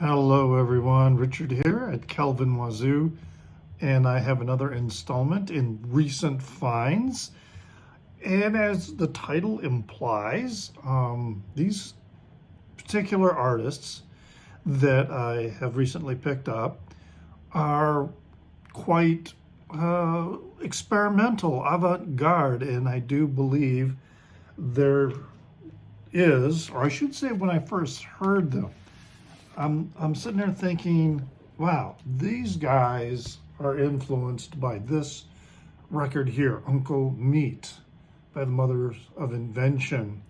Hello everyone, Richard here at Kelvin Wazoo, and I have another installment in recent finds. And as the title implies, these particular artists that I have recently picked up are quite experimental, avant-garde, and I do believe there is, or I should say when I first heard them, I'm sitting there thinking, wow, these guys are influenced by this record here, Uncle Meat, by the Mothers of Invention,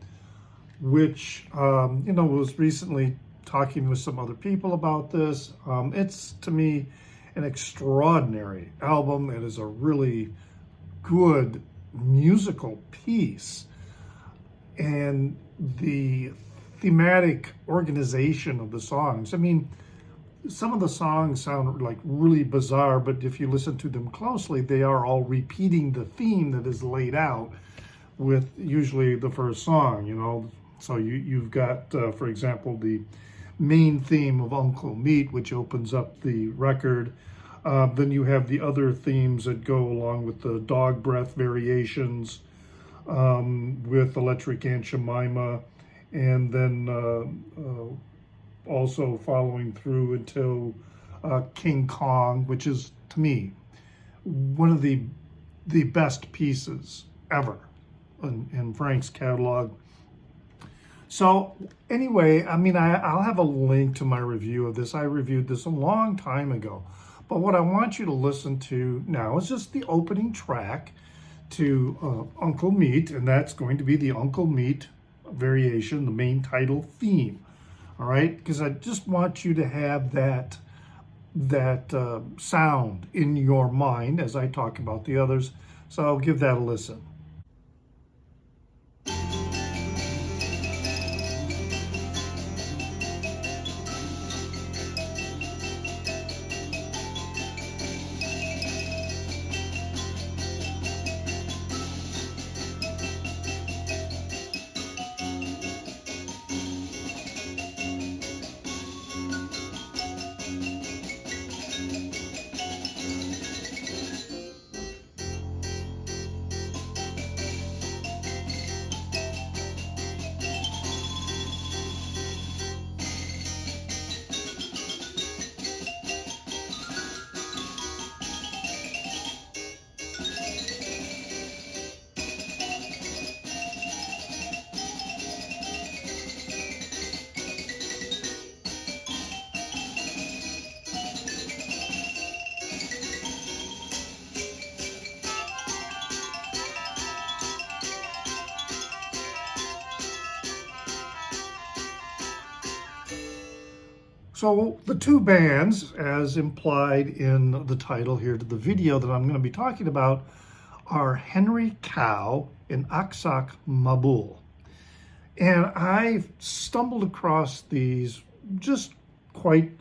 which was recently talking with some other people about this. It's to me an extraordinary album. It is a really good musical piece, and the thematic organization of the songs. I mean, some of the songs sound like really bizarre, but if you listen to them closely, they are all repeating the theme that is laid out with usually the first song. So you've got, for example, the main theme of Uncle Meat, which opens up the record. Then you have the other themes that go along with the dog breath variations, with Electric Aunt Jemima, and then also following through until King Kong, which is, to me, one of the best pieces ever in Frank's catalog. So anyway, I mean, I'll have a link to my review of this. I reviewed this a long time ago. But what I want you to listen to now is just the opening track to Uncle Meat, and that's going to be the Uncle Meat variation, the main title theme. All right, because I just want you to have that sound in your mind as I talk about the others. So give that a listen. So the two bands, as implied in the title here to the video that I'm going to be talking about, are Henry Cow and Aksak Maboul. And I stumbled across these just quite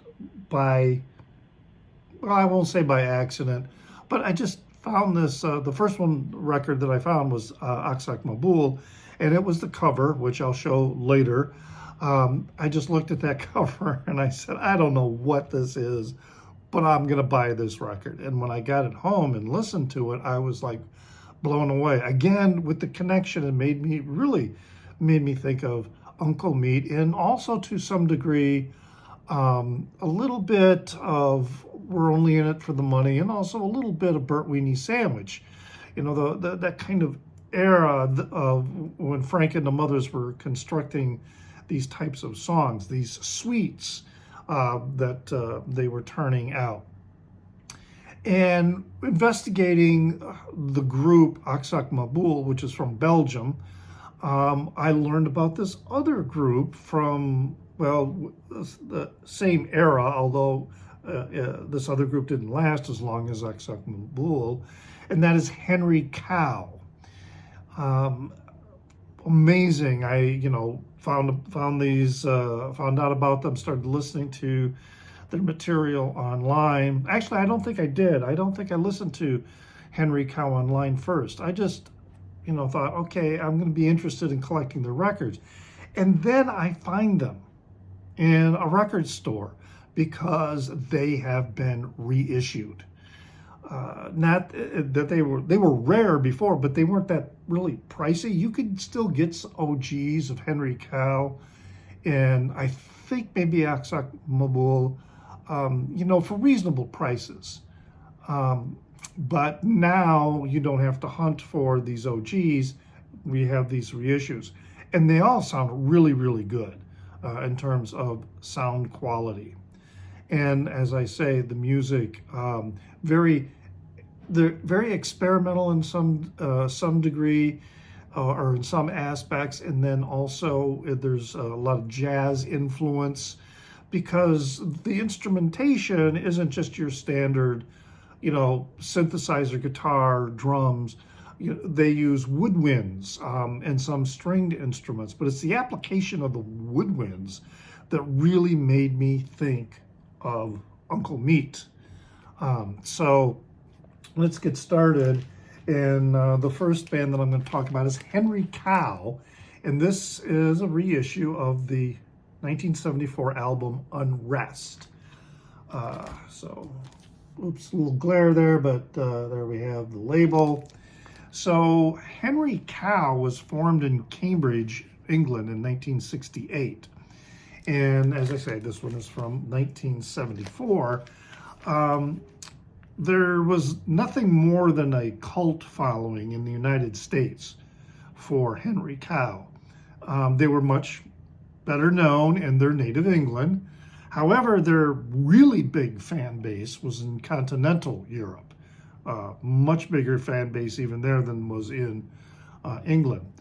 by, well, I won't say by accident, but I just found this, the first one record that I found was Aksak Maboul, and it was the cover, which I'll show later. I just looked at that cover and I said, I don't know what this is, but I'm going to buy this record. And when I got it home and listened to it, I was like blown away. Again, with the connection, it really made me think of Uncle Meat, and also to some degree, a little bit of We're Only in It for the Money, and also a little bit of Burt Weenie Sandwich. That kind of era of when Frank and the Mothers were constructing these types of songs, these suites that they were turning out. And investigating the group Aksak Maboul, which is from Belgium, I learned about this other group from, well, the same era, although this other group didn't last as long as Aksak Maboul, and that is Henry Cow. Amazing. I found out about them, started listening to their material online. Actually, I don't think I did. I don't think I listened to Henry Cow online first. I just thought, okay, I'm going to be interested in collecting their records. And then I find them in a record store because they have been reissued. Not that they were rare before, but they weren't that really pricey. You could still get OGs of Henry Cow, and I think maybe Aksak Maboul, for reasonable prices. But now you don't have to hunt for these OGs. We have these reissues, and they all sound really, really good in terms of sound quality. And as I say, the music they're very experimental in some degree, or in some aspects, and then also there's a lot of jazz influence because the instrumentation isn't just your standard, synthesizer, guitar, drums. They use woodwinds and some stringed instruments, but it's the application of the woodwinds that really made me think of Uncle Meat. So let's get started. And the first band that I'm going to talk about is Henry Cow, and this is a reissue of the 1974 album Unrest. Oops, a little glare there, but there we have the label. So Henry Cow was formed in Cambridge, England in 1968. And as I say, this one is from 1974. There was nothing more than a cult following in the United States for Henry Cow. They were much better known in their native England. However, their really big fan base was in continental Europe. Much bigger fan base even there than was in England.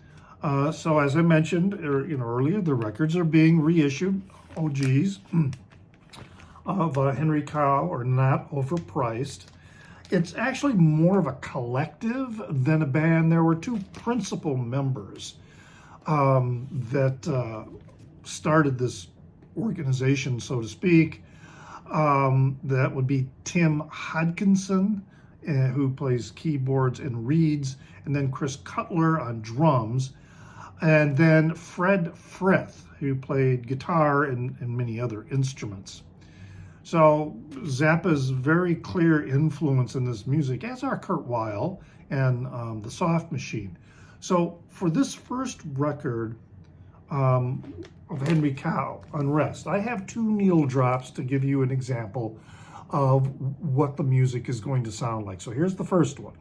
So as I mentioned earlier, the records are being reissued, OGs, of Henry Cow are not overpriced. It's actually more of a collective than a band. There were two principal members that started this organization, so to speak. That would be Tim Hodkinson, who plays keyboards and reeds, and then Chris Cutler on drums, and then Fred Frith, who played guitar and many other instruments. So Zappa's very clear influence in this music, as are Kurt Weill and the Soft Machine. So for this first record of Henry Cow, Unrest, I have two needle drops to give you an example of what the music is going to sound like. So here's the first one.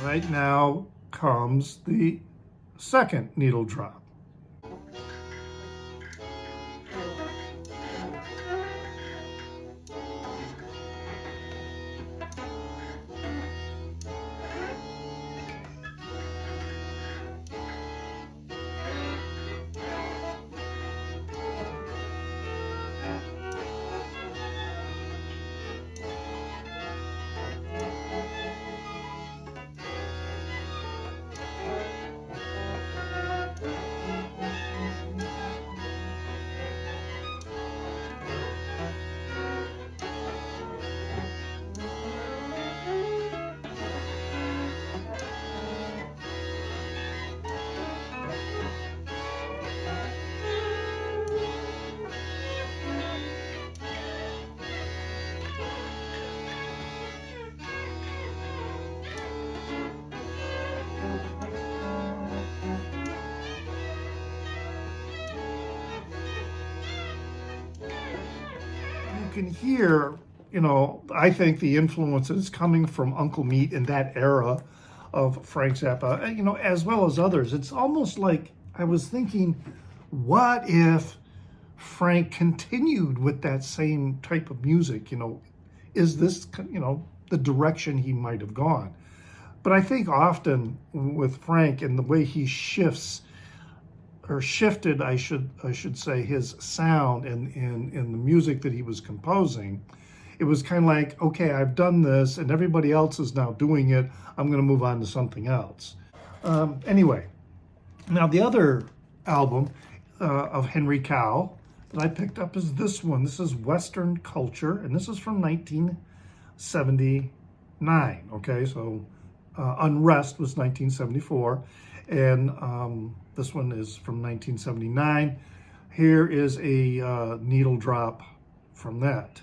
Right now comes the second needle drop. can hear, you know, I think the influences coming from Uncle Meat in that era of Frank Zappa, you know, as well as others. It's almost like I was thinking, what if Frank continued with that same type of music? You know, is this, you know, the direction he might have gone? But I think often with Frank and the way he shifts, or shifted, I should say, his sound in the music that he was composing, it was kind of like, okay, I've done this and everybody else is now doing it. I'm going to move on to something else. Anyway, now the other album of Henry Cow that I picked up is this one. This is Western Culture, and this is from 1979. Okay, so Unrest was 1974, and this one is from 1979. Here is a needle drop from that.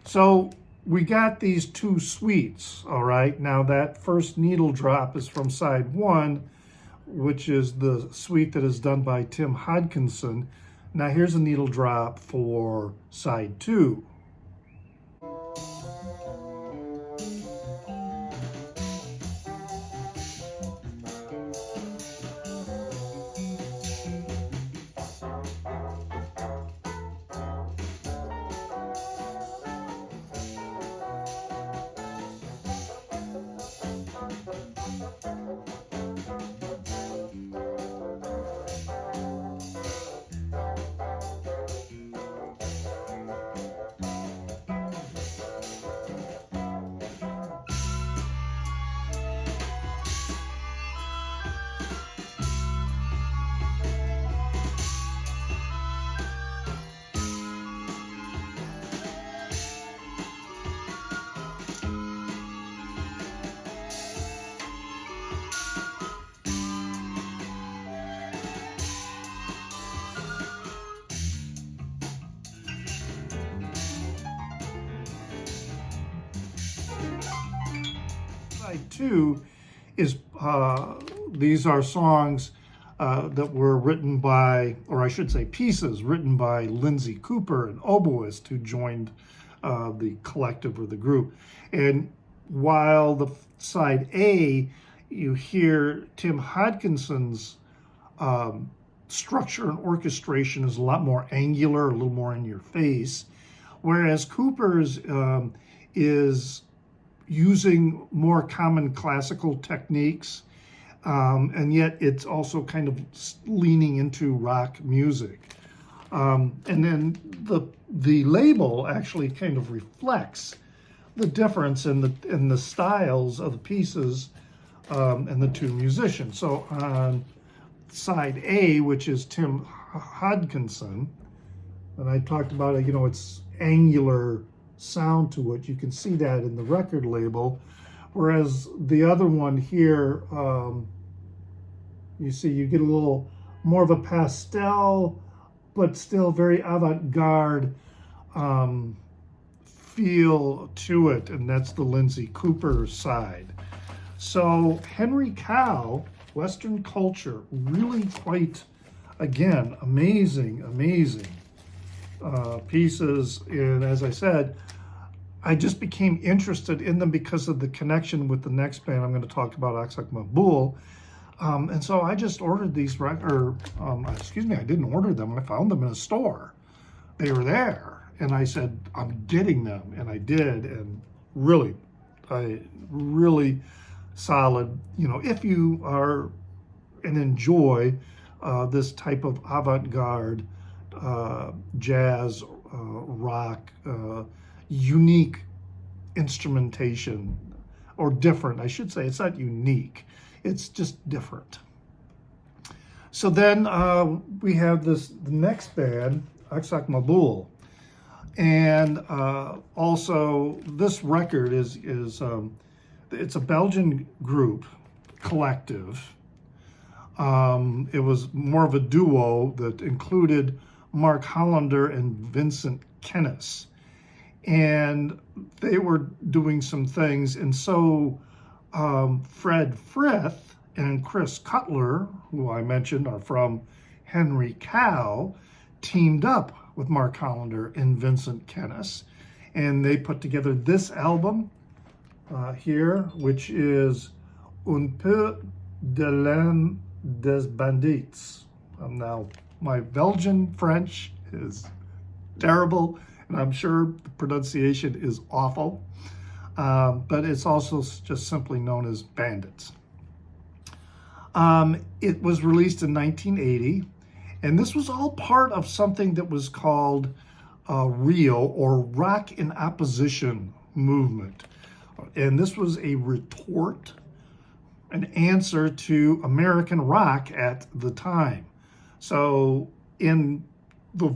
So we got these two suites, all right? Now that first needle drop is from side one, which is the suite that is done by Tim Hodkinson. Now here's a needle drop for side two. Side two is, these are songs that were written by, or I should say pieces written by Lindsay Cooper, an oboist who joined the collective or the group. And while the side A, you hear Tim Hodkinson's structure and orchestration is a lot more angular, a little more in your face, whereas Cooper's is using more common classical techniques, and yet it's also kind of leaning into rock music. And then the label actually kind of reflects the difference in the styles of the pieces and the two musicians. So on side A, which is Tim Hodkinson, and I talked about it, you know, it's angular sound to it. You can see that in the record label. Whereas the other one here, you see you get a little more of a pastel, but still very avant-garde feel to it, and that's the Lindsay Cooper side. So Henry Cow, Western Culture, really quite, again, amazing. pieces. And as I said, I just became interested in them because of the connection with the next band I'm going to talk about, Aksak Maboul. And so I just ordered these excuse me, I didn't order them. I found them in a store. They were there. And I said, I'm getting them. And I did. And really solid. You know, if you are and enjoy this type of avant-garde, jazz, rock, unique instrumentation, or different, I should say. It's not unique, it's just different. So then we have the next band, Aksak Maboul. And also this record is it's a Belgian group, collective. It was more of a duo that included Mark Hollander and Vincent Kennis. And they were doing some things. And so Fred Frith and Chris Cutler, who I mentioned are from Henry Cow, teamed up with Mark Hollander and Vincent Kennis. And they put together this album here, which is Un peu de laine des bandits. Now, my Belgian French is terrible, and I'm sure the pronunciation is awful, but it's also just simply known as Bandits. It was released in 1980, and this was all part of something that was called RIO, or Rock in Opposition movement. And this was a retort, an answer to American rock at the time. So in the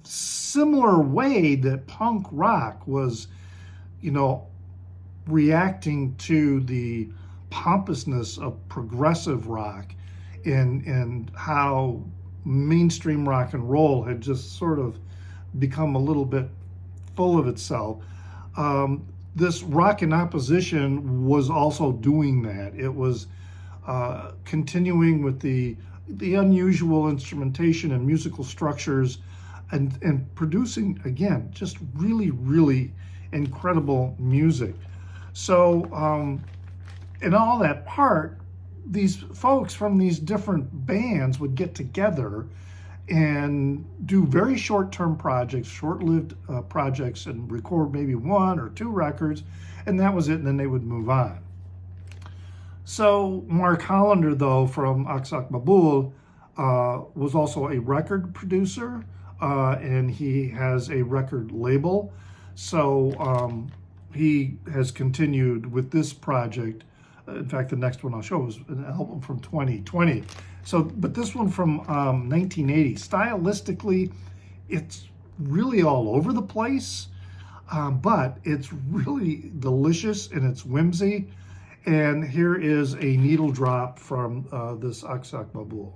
similar way that punk rock was, you know, reacting to the pompousness of progressive rock and how mainstream rock and roll had just sort of become a little bit full of itself. This Rock in Opposition was also doing that. It was continuing with the unusual instrumentation and musical structures and producing, again, just really, really incredible music. So in all that part, these folks from these different bands would get together and do very short-term projects, short-lived projects, and record maybe 1 or 2 records, and that was it, and then they would move on. So Mark Hollander, though, from Aksak Maboul, was also a record producer, and he has a record label. So he has continued with this project. In fact, the next one I'll show is an album from 2020. So, but this one from 1980, stylistically, it's really all over the place, but it's really delicious in its whimsy. And here is a needle drop from this Aksak Maboul.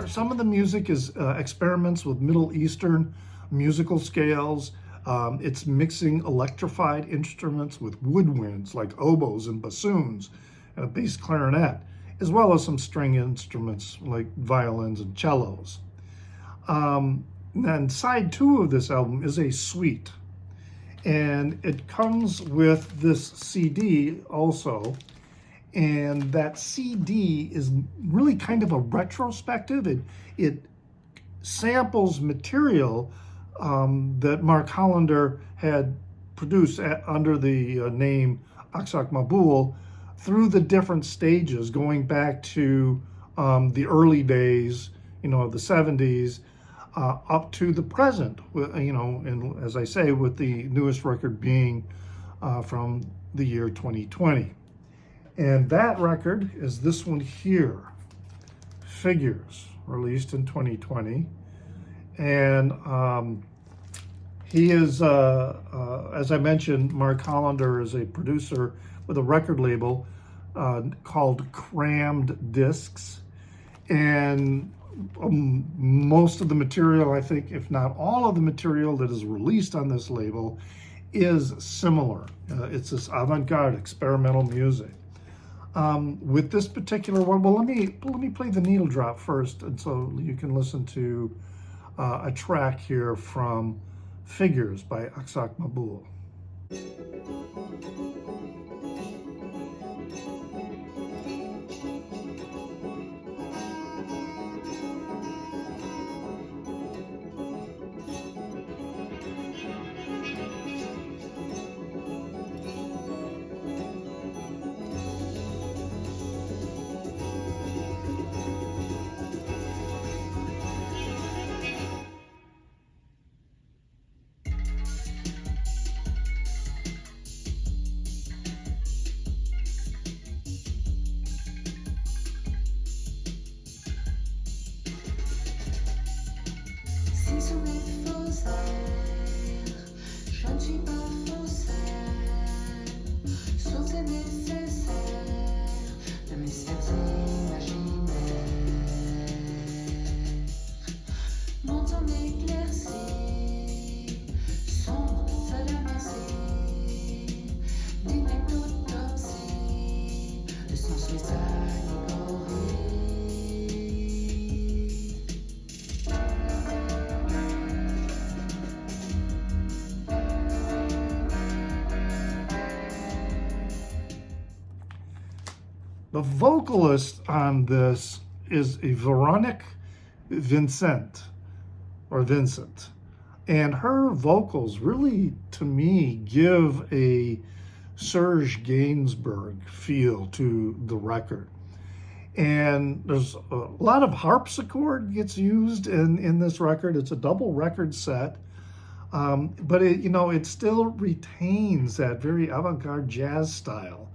Some of the music is experiments with Middle Eastern musical scales. It's mixing electrified instruments with woodwinds like oboes and bassoons and a bass clarinet, as well as some string instruments like violins and cellos. And side 2 of this album is a suite. And it comes with this CD also. And that CD is really kind of a retrospective. It samples material that Mark Hollander had produced under the name Aksak Maboul through the different stages, going back to the early days, of the 70s, up to the present, and as I say, with the newest record being from the year 2020. And that record is this one here, Figures, released in 2020. And he is, as I mentioned, Mark Hollander is a producer with a record label called Crammed Discs. And most of the material, I think, if not all of the material that is released on this label is similar. It's this avant-garde experimental music. With this particular one, well, let me play the needle drop first, and so you can listen to a track here from Figures by Aksak Maboul. The vocalist on this is a Veronique Vincent, and her vocals really, to me, give a Serge Gainsbourg feel to the record. And there's a lot of harpsichord gets used in this record. It's a double record set, but it still retains that very avant-garde jazz style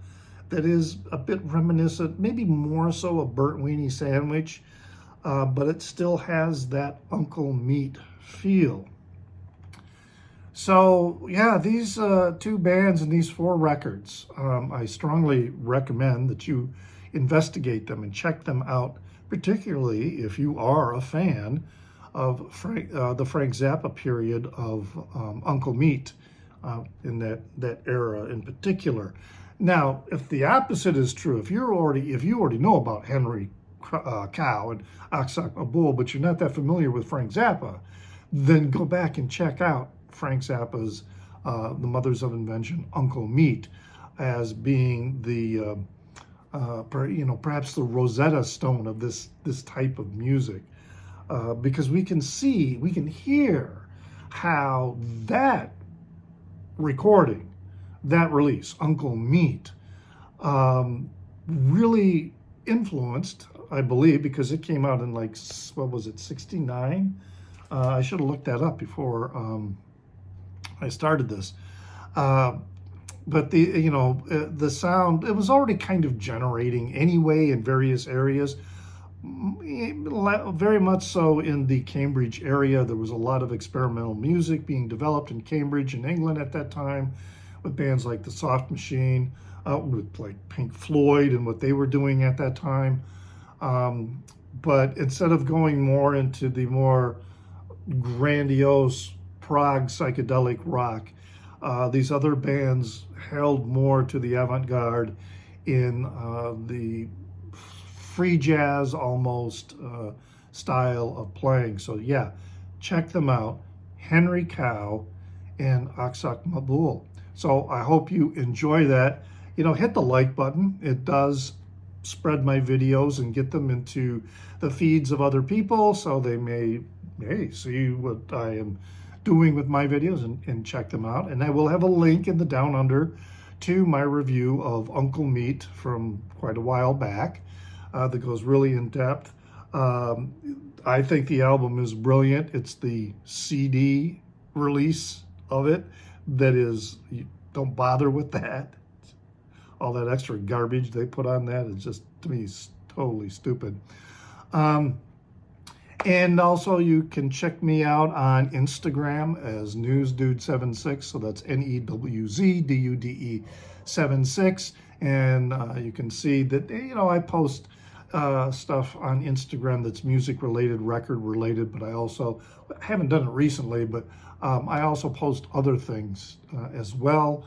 that is a bit reminiscent, maybe more so of Burnt Weenie Sandwich, but it still has that Uncle Meat feel. So yeah, these two bands and these four records, I strongly recommend that you investigate them and check them out, particularly if you are a fan of the Frank Zappa period of Uncle Meat in that era in particular. Now, if the opposite is true, if you already know about Henry Cow and Aksak Maboul, but you're not that familiar with Frank Zappa, then go back and check out Frank Zappa's The Mothers of Invention, Uncle Meat, as being the perhaps the Rosetta Stone of this type of music, because we can hear how that recording, that release, Uncle Meat, really influenced, I believe, because it came out in like, what was it, 69? I should have looked that up before I started this. But the sound, it was already kind of generating anyway in various areas, very much so in the Cambridge area. There was a lot of experimental music being developed in Cambridge in England at that time, with bands like the Soft Machine, with like Pink Floyd and what they were doing at that time. But instead of going more into the more grandiose prog psychedelic rock, these other bands held more to the avant-garde in the free jazz almost style of playing. So yeah, check them out. Henry Cow and Aksak Maboul. So I hope you enjoy that. Hit the like button. It does spread my videos and get them into the feeds of other people so they may see what I am doing with my videos and check them out. And I will have a link in the down under to my review of Uncle Meat from quite a while back that goes really in depth. I think the album is brilliant. It's the CD release of it that is, don't bother with that. All that extra garbage they put on that is just, to me, totally stupid. And also you can check me out on Instagram as NewsDude76. So that's NEWZDUDE76. And you can see that, I post stuff on Instagram that's music related, record related, but I haven't done it recently, but I also post other things as well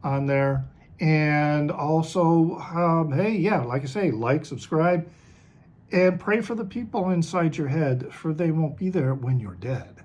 on there. And also, hey, yeah, like I say, like, subscribe, and pray for the people inside your head, for they won't be there when you're dead.